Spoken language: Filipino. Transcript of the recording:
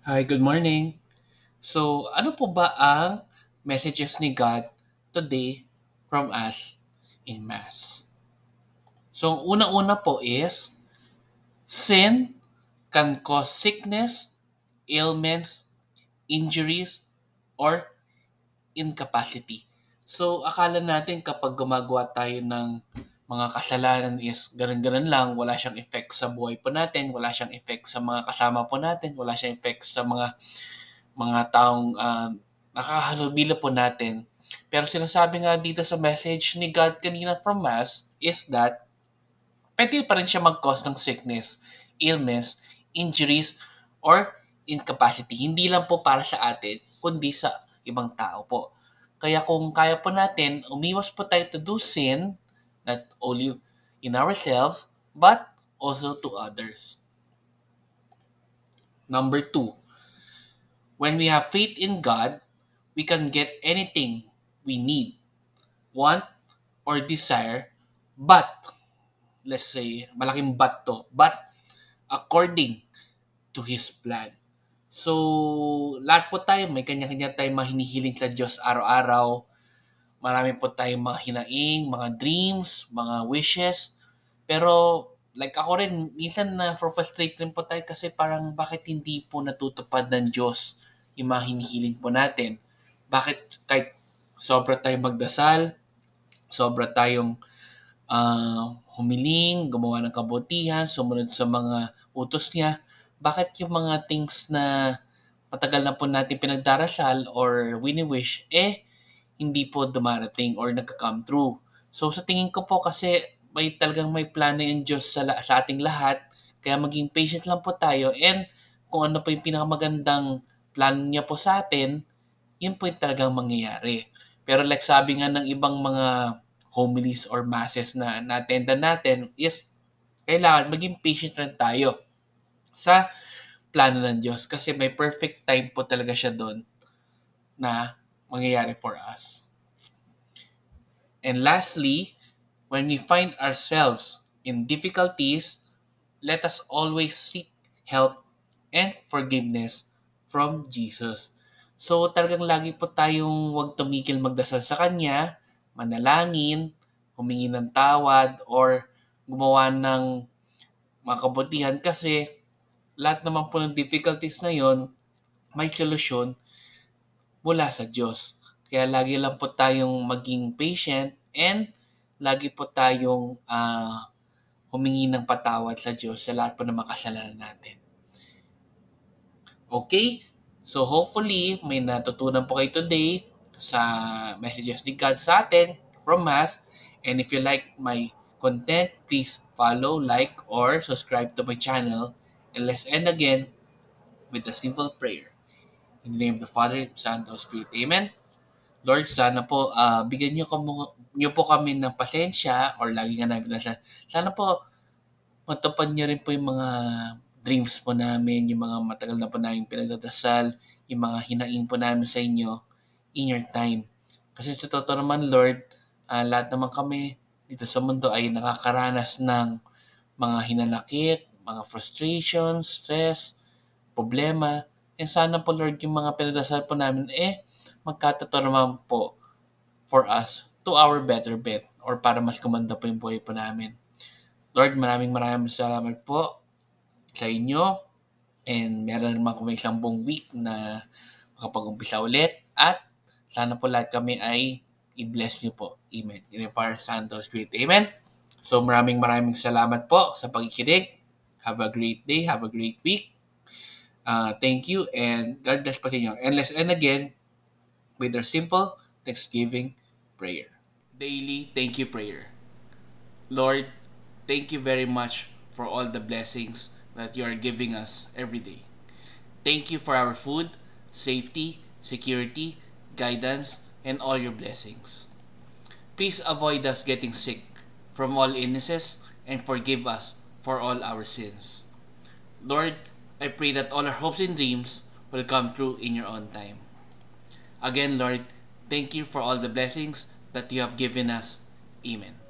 Hi, good morning. So, ano po ba ang messages ni God today from us in Mass? So, ang unang-una po is, sin can cause sickness, ailments, injuries, or incapacity. So, akala natin kapag gumagawa tayo ng mga kasalanan is ganun-ganun lang, wala siyang effect sa buhay po natin, wala siyang effect sa mga kasama po natin, wala siyang effect sa mga taong nakakahalubilo po natin. Pero sinasabi nga dito sa message ni God kanina from Mass is that pwede pa rin siya mag-cause ng sickness, illness, injuries, or incapacity. Hindi lang po para sa atin, kundi sa ibang tao po. Kaya kung kaya po natin, umiwas po tayo to do sin, not only in ourselves, but also to others. Number two, when we have faith in God, we can get anything we need, want, or desire, but, let's say, malaking but to, but according to His plan. So, lahat po tayo, may kanya-kanya tayong mga hinihiling sa Diyos araw-araw. Marami po tayong mga hinaing, mga dreams, mga wishes. Pero, like ako rin, minsan na frustrate rin po tayo kasi parang bakit hindi po natutupad ng Diyos yung mga hinihiling po natin. Bakit kahit sobra tayong magdasal, sobra tayong humiling, gumawa ng kabutihan, sumunod sa mga utos niya, bakit yung mga things na matagal na po natin pinagdarasal or wini-wish, hindi po dumarating or nagka-come true. So sa tingin ko po kasi may plano yung Diyos sa ating lahat, kaya maging patient lang po tayo and kung ano po yung pinakamagandang plano niya po sa atin, yun po yung talagang mangyayari. Pero like sabi nga ng ibang mga homilies or masses na na-attendan natin is kailangan maging patient rin tayo sa plano ng Diyos kasi may perfect time po talaga siya doon na mangyayari for us. And lastly, when we find ourselves in difficulties, let us always seek help and forgiveness from Jesus. So talagang lagi po tayong huwag tumigil magdasal sa Kanya, manalangin, humingi ng tawad, or gumawa ng mga kabutihan kasi lahat naman po ng difficulties na yon may solusyon mula sa Diyos. Kaya lagi lang po tayong maging patient and lagi po tayong humingi ng patawad sa Diyos sa lahat po ng makasalanan natin. Okay? So hopefully, may natutunan po kayo today sa messages ni God sa atin from us. And if you like my content, please follow, like, or subscribe to my channel. And let's end again with a simple prayer. In the name of the Father, Son, and Spirit. Amen. Lord, sana po niyo po kami ng pasensya or lagi nga namin nasa. Sana po matupad niyo rin po yung mga dreams po namin, yung mga matagal na po namin pinagdadasal, yung mga hinaing po namin sa inyo in your time. Kasi sa totoo naman, Lord, lahat naman kami dito sa mundo ay nakakaranas ng mga hinanakit, mga frustrations, stress, problema. And sana po, Lord, yung mga pinagdasal po namin, magkatotoo naman po for us to our better bet or para mas kumanda po yung buhay po namin. Lord, maraming maraming salamat po sa inyo and meron naman kami isang buong week na makapag-umpisa ulit at sana po lahat kami ay i-bless niyo po. Amen. In the Father, Son, and Spirit. Amen. So maraming maraming salamat po sa pagkikinig. Have a great day. Have a great week. Thank you and God bless po sa inyo. And let's end again with our simple Thanksgiving prayer. Daily thank you prayer. Lord, thank you very much for all the blessings that you are giving us every day. Thank you for our food, safety, security, guidance, and all your blessings. Please avoid us getting sick from all illnesses and forgive us for all our sins. Lord, I pray that all our hopes and dreams will come true in your own time. Again, Lord, thank you for all the blessings that you have given us. Amen.